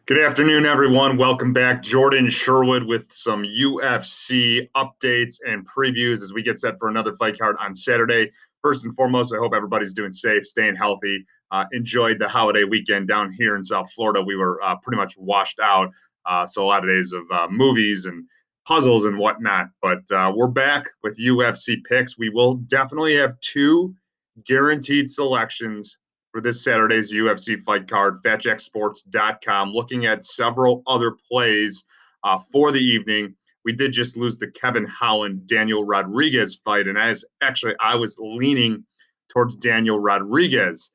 Good afternoon, everyone. Welcome back. Jordan Sherwood with some UFC updates and previews as we get set for another fight card on Saturday. First and foremost, I hope everybody's doing safe, staying healthy. Enjoyed the holiday weekend down here in South Florida. We were pretty much washed out. So a lot of days of movies and puzzles and whatnot. But we're back with UFC picks. We will definitely have two guaranteed selections for this Saturday's UFC fight card, fatjacksports.com, looking at several other plays for the evening. We did just lose the Kevin Holland Daniel Rodriguez fight, and I was leaning towards Daniel Rodriguez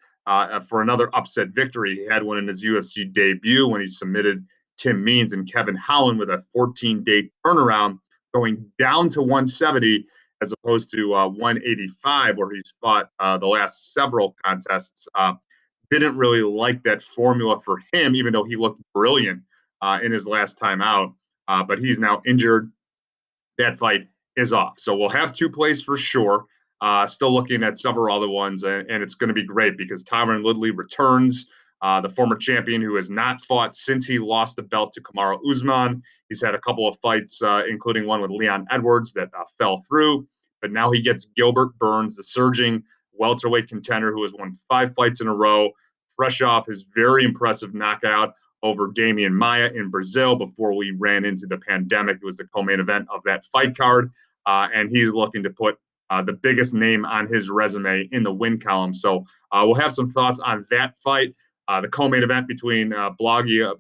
for another upset victory. He had one in his UFC debut when he submitted Tim Means, and Kevin Holland with a 14-day turnaround going down to 170 as opposed to 185, where he's fought the last several contests. Didn't really like that formula for him, even though he looked brilliant in his last time out. But he's now injured. That fight is off. So we'll have two plays for sure. Still looking at several other ones, and it's going to be great because Tyron Woodley returns, the former champion who has not fought since he lost the belt to Kamaru Usman. He's had a couple of fights, including one with Leon Edwards that fell through, but now he gets Gilbert Burns, the surging welterweight contender who has won 5 fights in a row, fresh off his very impressive knockout over Damian Maia in Brazil before we ran into the pandemic. It was the co-main event of that fight card, and he's looking to put the biggest name on his resume in the win column. So we'll have some thoughts on that fight. The co-main event between Blagoy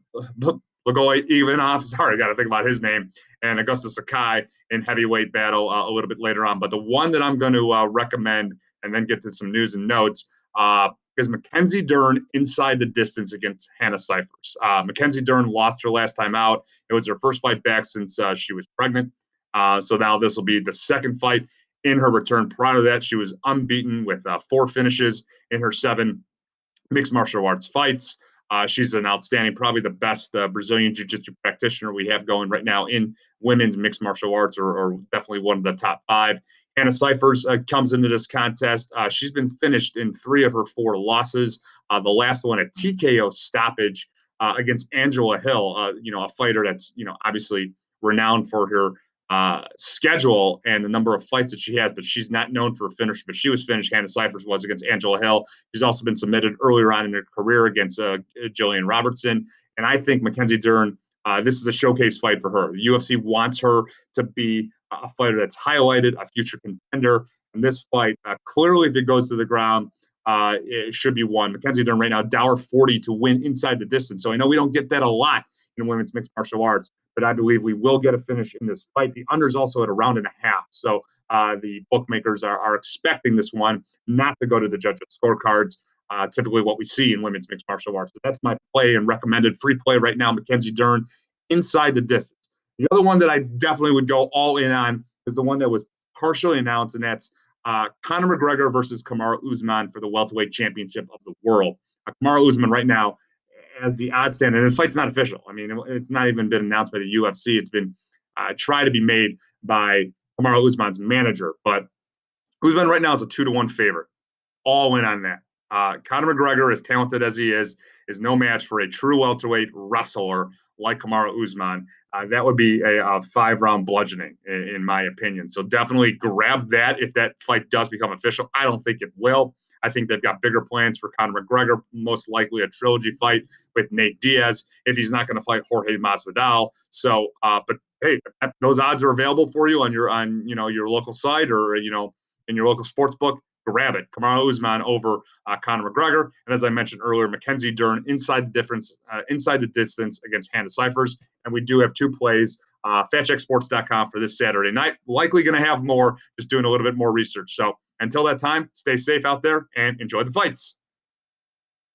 Ivanov, sorry, I got to think about his name, and Augusta Sakai in heavyweight battle a little bit later on. But the one that I'm going to recommend and then get to some news and notes is Mackenzie Dern inside the distance against Hannah Cifers. Mackenzie Dern lost her last time out. It was her first fight back since she was pregnant. So now this will be the second fight in her return. Prior to that, she was unbeaten with 4 finishes in her 7 mixed martial arts fights. She's an outstanding, probably the best Brazilian jiu-jitsu practitioner we have going right now in women's mixed martial arts, or definitely one of the top 5. Hannah Cifers comes into this contest. She's been finished in 3 of her 4 losses. The last one, a TKO stoppage against Angela Hill, a fighter that's, obviously renowned for her schedule and the number of fights that she has, but she's not known for a finish. But she was finished. Hannah Cifers was against Angela Hill. She's also been submitted earlier on in her career against Jillian Robertson. And I think Mackenzie Dern, this is a showcase fight for her. The UFC wants her to be a fighter that's highlighted, a future contender. And this fight, clearly, if it goes to the ground, it should be won. Mackenzie Dern right now, $1.40 to win inside the distance. So I know we don't get that a lot in women's mixed martial arts, but I believe we will get a finish in this fight. The under's also at a round and a half. So the bookmakers are expecting this one not to go to the judges' scorecards, typically what we see in women's mixed martial arts. So that's my play and recommended free play right now, Mackenzie Dern, inside the distance. The other one that I definitely would go all in on is the one that was partially announced, and that's Conor McGregor versus Kamaru Usman for the welterweight championship of the world. Kamaru Usman right now, as the odds stand, and this fight's not official. I mean, it's not even been announced by the UFC. It's been tried to be made by Kamaru Usman's manager, but Usman right now is a 2-1 favorite. All in on that. Conor McGregor, as talented as he is no match for a true welterweight wrestler like Kamaru Usman. That would be a 5-round bludgeoning, in my opinion. So definitely grab that if that fight does become official. I don't think it will. I think they've got bigger plans for Conor McGregor, most likely a trilogy fight with Nate Diaz if he's not going to fight Jorge Masvidal. So, but hey, those odds are available for you on your local site or in your local sports book. Grab it. Kamaru Usman over Conor McGregor, and as I mentioned earlier, Mackenzie Dern inside the distance against Hannah Cifers. And we do have 2 plays. FatCheckSports.com for this Saturday night. Likely going to have more, just doing a little bit more research. So until that time, stay safe out there and enjoy the fights.